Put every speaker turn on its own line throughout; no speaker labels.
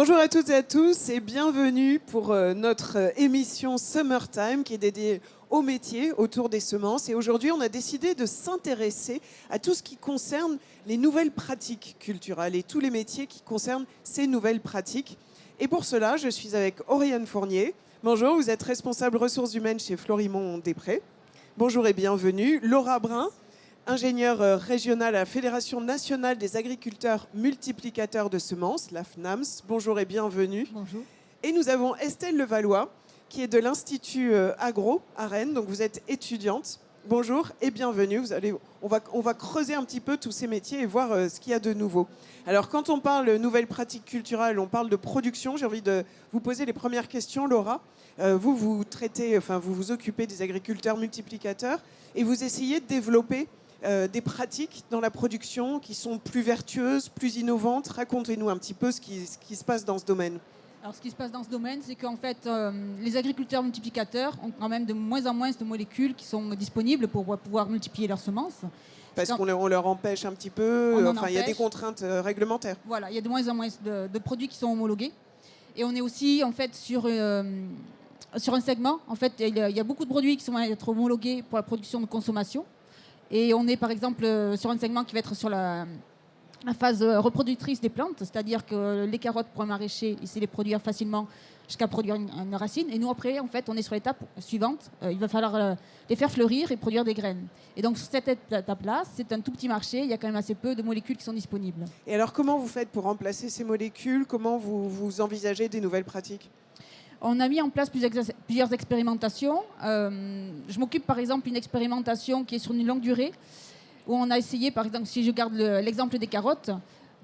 Bonjour à toutes et à tous et bienvenue pour notre émission Summertime qui est dédiée aux métiers autour des semences. Et aujourd'hui, on a décidé de s'intéresser à tout ce qui concerne les nouvelles pratiques culturelles et tous les métiers qui concernent ces nouvelles pratiques. Et pour cela, je suis avec Oriane Fournier. Bonjour, vous êtes responsable ressources humaines chez Florimond-Després. Bonjour et bienvenue. Laura Brun, ingénieure régionale à la Fédération nationale des agriculteurs multiplicateurs de semences, la FNAMS. Bonjour et bienvenue.
Bonjour.
Et nous avons Estelle Levallois, qui est de l'Institut Agro à Rennes. Donc vous êtes étudiante. Bonjour et bienvenue. On va creuser un petit peu tous ces métiers et voir ce qu'il y a de nouveau. Alors quand on parle de nouvelles pratiques culturelles, on parle de production. J'ai envie de vous poser les premières questions, Laura. Vous vous occupez des agriculteurs multiplicateurs et vous essayez de développer des pratiques dans la production qui sont plus vertueuses, plus innovantes. Racontez-nous un petit peu ce qui se passe dans ce domaine.
Alors, ce qui se passe dans ce domaine, c'est qu'en fait, les agriculteurs multiplicateurs ont quand même de moins en moins de molécules qui sont disponibles pour pouvoir multiplier leurs semences.
Parce qu'on leur empêche un petit peu, il y a des contraintes réglementaires.
Voilà, il y a de moins en moins de produits qui sont homologués. Et on est aussi en fait sur un segment. En fait, il y a beaucoup de produits qui sont à être homologués pour la production de consommation. Et on est par exemple sur un segment qui va être sur la phase reproductrice des plantes, c'est-à-dire que les carottes pour un maraîcher, il sait les produire facilement jusqu'à produire une racine. Et nous, après, en fait, on est sur l'étape suivante. Il va falloir les faire fleurir et produire des graines. Et donc, sur cette étape-là, c'est un tout petit marché. Il y a quand même assez peu de molécules qui sont disponibles.
Et alors, comment vous faites pour remplacer ces molécules? Comment vous envisagez des nouvelles pratiques?
On a mis en place plusieurs expérimentations. Je m'occupe par exemple d'une expérimentation qui est sur une longue durée, où on a essayé, par exemple, si je garde l'exemple des carottes,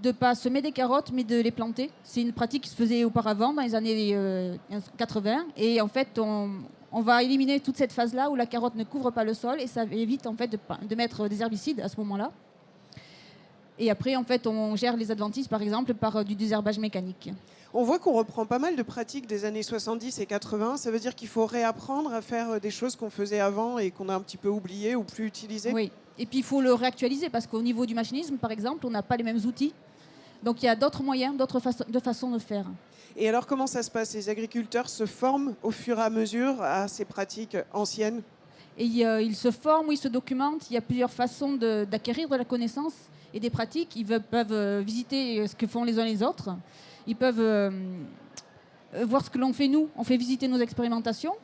de ne pas semer des carottes, mais de les planter. C'est une pratique qui se faisait auparavant, dans les années 80. Et en fait, on va éliminer toute cette phase-là où la carotte ne couvre pas le sol, et ça évite en fait de mettre des herbicides à ce moment-là. Et après, en fait, on gère les adventices, par exemple, par du désherbage mécanique.
On voit qu'on reprend pas mal de pratiques des années 70 et 80. Ça veut dire qu'il faut réapprendre à faire des choses qu'on faisait avant et qu'on a un petit peu oubliées ou plus utilisées.
Oui, et puis il faut le réactualiser parce qu'au niveau du machinisme, par exemple, on n'a pas les mêmes outils. Donc il y a d'autres moyens, d'autres façons de faire.
Et alors comment ça se passe? Les agriculteurs se forment au fur et à mesure à ces pratiques anciennes?
Et ils se forment ou ils se documentent. Il y a plusieurs façons d'acquérir de la connaissance et des pratiques. Ils peuvent visiter ce que font les uns les autres. Ils peuvent voir ce que l'on fait nous. On fait visiter nos expérimentations.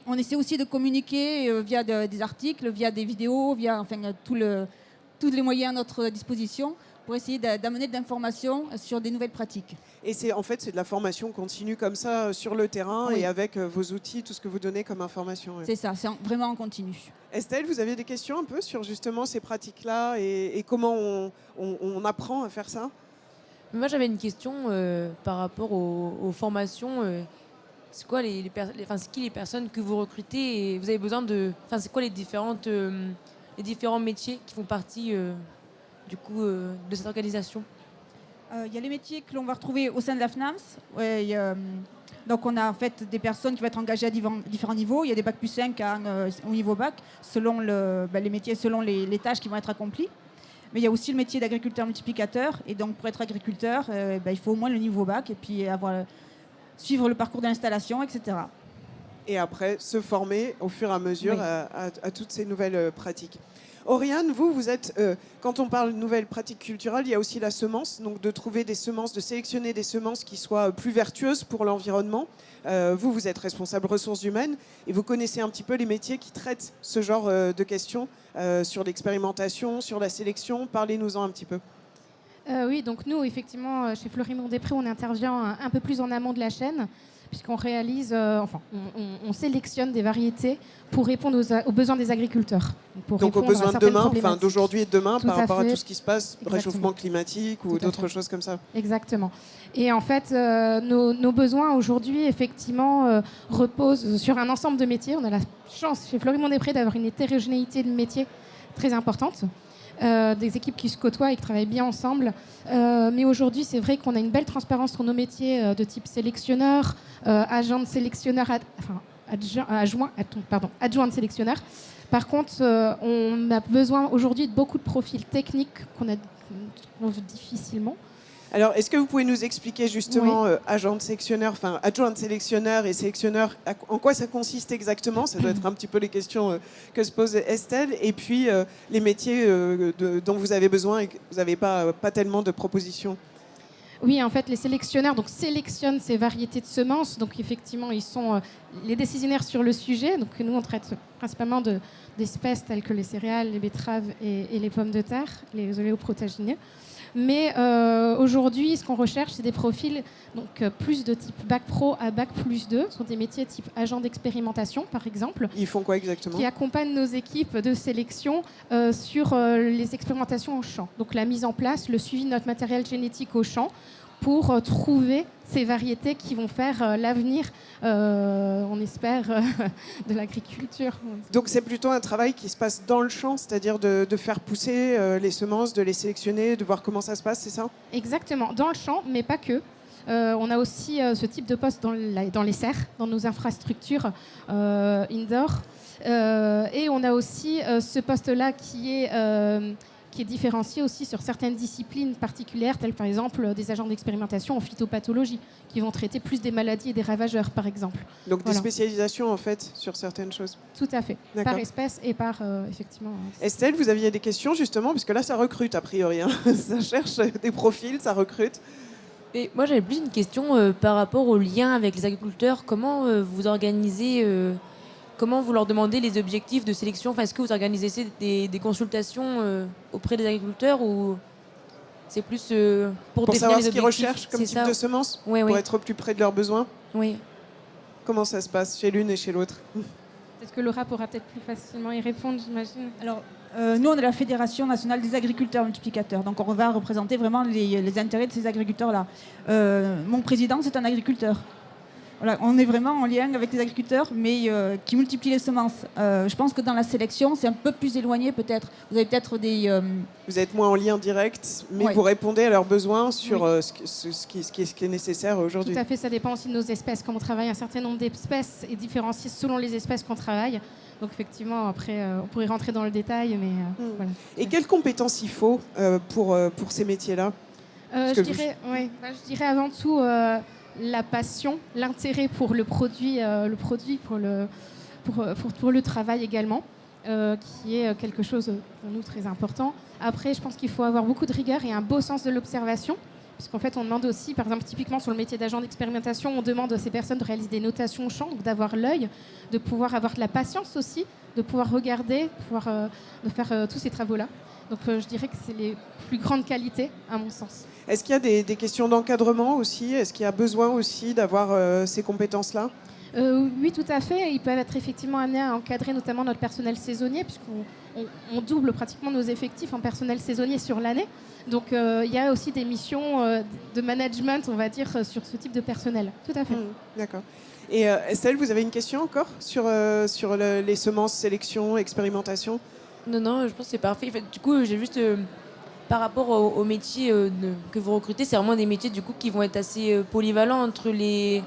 On essaie aussi de communiquer via des articles, via des vidéos, via tous les moyens à notre disposition pour essayer d'amener de l'information sur des nouvelles pratiques.
Et c'est de la formation continue comme ça sur le terrain, oui. Et avec vos outils, tout ce que vous donnez comme information. Oui.
C'est ça, c'est vraiment en continu.
Estelle, vous avez des questions un peu sur justement ces pratiques-là et comment on apprend à faire ça?
Moi, j'avais une question par rapport aux formations. C'est quoi c'est qui les personnes que vous recrutez et vous avez besoin de... c'est quoi les différents métiers qui font partie de cette organisation?
Il y a les métiers que l'on va retrouver au sein de la FNAMS. Donc on a en fait des personnes qui vont être engagées à différents niveaux. Il y a des bac plus 5 au niveau bac, selon les métiers, selon les tâches qui vont être accomplies. Mais il y a aussi le métier d'agriculteur multiplicateur. Et donc pour être agriculteur, il faut au moins le niveau bac et puis suivre le parcours d'installation, etc.
Et après, se former au fur et à mesure, oui. à toutes ces nouvelles pratiques. Oriane, vous êtes, quand on parle de nouvelles pratiques culturelles, il y a aussi la semence, donc de trouver des semences, de sélectionner des semences qui soient plus vertueuses pour l'environnement. Vous êtes responsable ressources humaines et vous connaissez un petit peu les métiers qui traitent ce genre de questions sur l'expérimentation, sur la sélection. Parlez-nous-en un petit peu.
Oui, donc nous, effectivement, chez Florimond-Després, on intervient un peu plus en amont de la chaîne, puisqu'on réalise, on sélectionne des variétés pour répondre aux besoins des agriculteurs.
Donc aux besoins de demain, d'aujourd'hui et de demain, par rapport à tout ce qui se passe,
exactement.
Réchauffement climatique ou d'autres choses comme ça.
Exactement. Et en fait, nos besoins aujourd'hui, effectivement, reposent sur un ensemble de métiers. On a la chance chez Florimond-Després d'avoir une hétérogénéité de métiers très importante. Des équipes qui se côtoient et qui travaillent bien ensemble. Mais aujourd'hui, c'est vrai qu'on a une belle transparence sur nos métiers de type sélectionneur, agent de sélectionneur, adjoint de sélectionneur. Par contre, on a besoin aujourd'hui de beaucoup de profils techniques qu'on trouve difficilement.
Alors, est-ce que vous pouvez nous expliquer justement, agent de sélectionneur, enfin adjoint de sélectionneur et sélectionneur, en quoi ça consiste exactement? Ça doit être un petit peu les questions que se pose Estelle. Et puis, les métiers dont vous avez besoin et que vous n'avez pas tellement de propositions.
Oui, en fait, les sélectionneurs sélectionnent ces variétés de semences. Donc, effectivement, ils sont les décisionnaires sur le sujet. Donc, nous, on traite principalement d'espèces telles que les céréales, les betteraves et les pommes de terre, les oléoprotagineux. Mais aujourd'hui, ce qu'on recherche, c'est des profils plus de type Bac Pro à Bac plus 2. Ce sont des métiers type agent d'expérimentation, par exemple.
Ils font quoi exactement?
Qui accompagnent nos équipes de sélection sur les expérimentations au champ. Donc la mise en place, le suivi de notre matériel génétique au champ pour trouver ces variétés qui vont faire l'avenir, on espère, de l'agriculture.
Donc c'est plutôt un travail qui se passe dans le champ, c'est-à-dire de faire pousser les semences, de les sélectionner, de voir comment ça se passe, c'est ça?
Exactement, dans le champ, mais pas que. On a aussi ce type de poste dans les serres, dans nos infrastructures indoor. Et on a aussi ce poste-là qui est différencié aussi sur certaines disciplines particulières, telles par exemple des agents d'expérimentation en phytopathologie, qui vont traiter plus des maladies et des ravageurs, par exemple.
Donc des spécialisations, en fait, sur certaines choses.
Tout à fait, par espèce et par, effectivement...
Estelle, vous aviez des questions, justement, parce que là, ça recrute, a priori. Hein. Ça cherche des profils, ça recrute.
Et moi, j'avais plus une question par rapport au lien avec les agriculteurs. Comment vous organisez... Comment vous leur demandez les objectifs de sélection? Enfin, est-ce que vous organisez des consultations auprès des agriculteurs ou c'est plus pour définir
savoir
les
ce qu'ils
objectifs?
recherchent comme type de semences,
oui,
pour être au plus près de leurs besoins?
Oui.
Comment ça se passe chez l'une et chez l'autre?
Peut-être que Laura pourra peut-être plus facilement y répondre, j'imagine.
Alors, nous, on est la Fédération nationale des agriculteurs multiplicateurs. Donc, on va représenter vraiment les intérêts de ces agriculteurs-là. Mon président, c'est un agriculteur. Voilà, on est vraiment en lien avec les agriculteurs, mais qui multiplient les semences. Je pense que dans la sélection, c'est un peu plus éloigné peut-être. Vous avez peut-être des...
Vous êtes moins en lien direct, mais vous répondez à leurs besoins sur ce qui est nécessaire aujourd'hui.
Tout à fait, ça dépend aussi de nos espèces. Comme on travaille un certain nombre d'espèces et différenciées selon les espèces qu'on travaille. Donc effectivement, après, on pourrait rentrer dans le détail, mais voilà.
Et quelles compétences il faut pour ces métiers-là?
Je dirais avant tout... la passion, l'intérêt pour le produit, pour le travail également, qui est quelque chose pour nous très important. Après, je pense qu'il faut avoir beaucoup de rigueur et un beau sens de l'observation, puisqu'en fait, on demande aussi, par exemple, typiquement sur le métier d'agent d'expérimentation, on demande à ces personnes de réaliser des notations au champ, donc d'avoir l'œil, de pouvoir avoir de la patience aussi, de pouvoir regarder, de faire tous ces travaux-là. Donc je dirais que c'est les plus grandes qualités, à mon sens.
Est-ce qu'il y a des questions d'encadrement aussi? Est-ce qu'il y a besoin aussi d'avoir ces compétences-là?
Oui, tout à fait. Ils peuvent être effectivement amenés à encadrer notamment notre personnel saisonnier, puisqu'on double pratiquement nos effectifs en personnel saisonnier sur l'année. Donc il y a aussi des missions de management, on va dire, sur ce type de personnel. Tout à fait.
D'accord. Et Estelle, vous avez une question encore sur les semences, sélection, expérimentation?
Non, je pense que c'est parfait. En fait, du coup, j'ai juste... par rapport aux métiers que vous recrutez, c'est vraiment des métiers du coup qui vont être assez polyvalents entre les...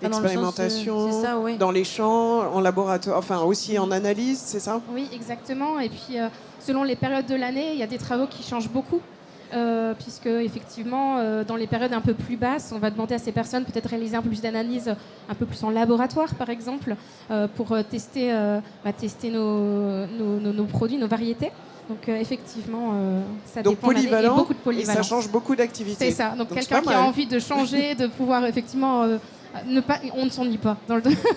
Expérimentation,
c'est ça, ouais.
dans les champs, en laboratoire, enfin aussi en analyse, c'est ça?
Oui, exactement. Et puis, selon les périodes de l'année, il y a des travaux qui changent beaucoup. Puisque effectivement, dans les périodes un peu plus basses, on va demander à ces personnes peut-être réaliser un peu plus d'analyse, un peu plus en laboratoire par exemple, pour tester nos produits, nos variétés. Donc effectivement, ça dépend de l'année. Et beaucoup de polyvalence.
Et ça change beaucoup d'activités.
C'est ça. Donc quelqu'un qui a envie de changer, de pouvoir effectivement... on ne s'ennuie pas.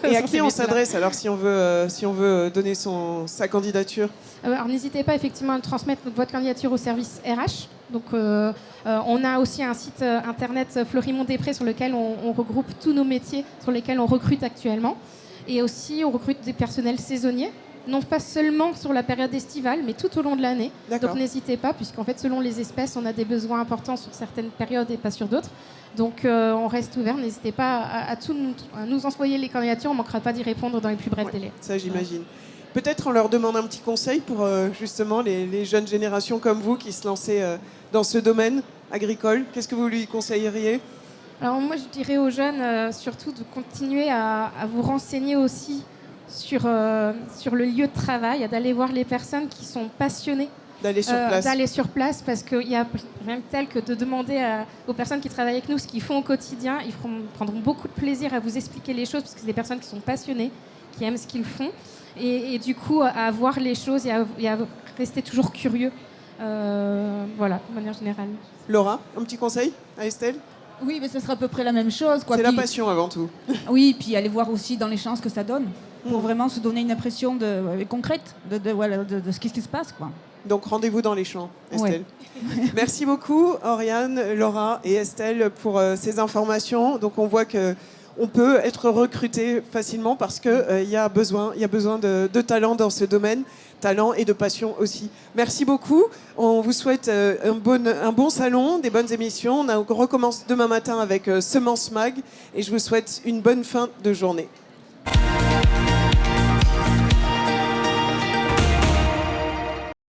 Et à qui on s'adresse alors si on veut donner sa candidature?
Alors n'hésitez pas effectivement à transmettre votre candidature au service RH. Donc on a aussi un site internet Fleurimont-Després sur lequel on regroupe tous nos métiers sur lesquels on recrute actuellement. Et aussi on recrute des personnels saisonniers. Non pas seulement sur la période estivale, mais tout au long de l'année. Donc n'hésitez pas, puisqu'en fait, selon les espèces, on a des besoins importants sur certaines périodes et pas sur d'autres. Donc on reste ouvert, n'hésitez pas à nous envoyer les candidatures, on ne manquera pas d'y répondre dans les plus brefs délais.
Ça, j'imagine. Peut-être on leur demande un petit conseil pour justement les jeunes générations comme vous qui se lançaient dans ce domaine agricole. Qu'est-ce que vous lui conseilleriez?
Alors moi, je dirais aux jeunes surtout de continuer à vous renseigner aussi sur le lieu de travail, d'aller voir les personnes qui sont passionnées
D'aller sur place.
D'aller sur place, parce qu'il n'y a rien de tel que de demander aux personnes qui travaillent avec nous ce qu'ils font au quotidien. Ils prendront beaucoup de plaisir à vous expliquer les choses, parce que c'est des personnes qui sont passionnées, qui aiment ce qu'ils font. Et du coup, à voir les choses et à rester toujours curieux. Voilà, de manière générale.
Laura, un petit conseil à Estelle?
Oui, mais ce sera à peu près la même chose, quoi.
C'est la
Puis-
passion avant tout.
Oui, puis aller voir aussi dans les champs ce que ça donne, pour vraiment se donner une impression concrète de ce qui se passe, quoi.
Donc rendez-vous dans les champs, Estelle.
Ouais.
Merci beaucoup, Oriane, Laura et Estelle, pour ces informations. Donc on voit que on peut être recruté facilement parce qu'il y a besoin de talent dans ce domaine, talent et de passion aussi. Merci beaucoup. On vous souhaite un bon salon, des bonnes émissions. On recommence demain matin avec Semence Mag et je vous souhaite une bonne fin de journée.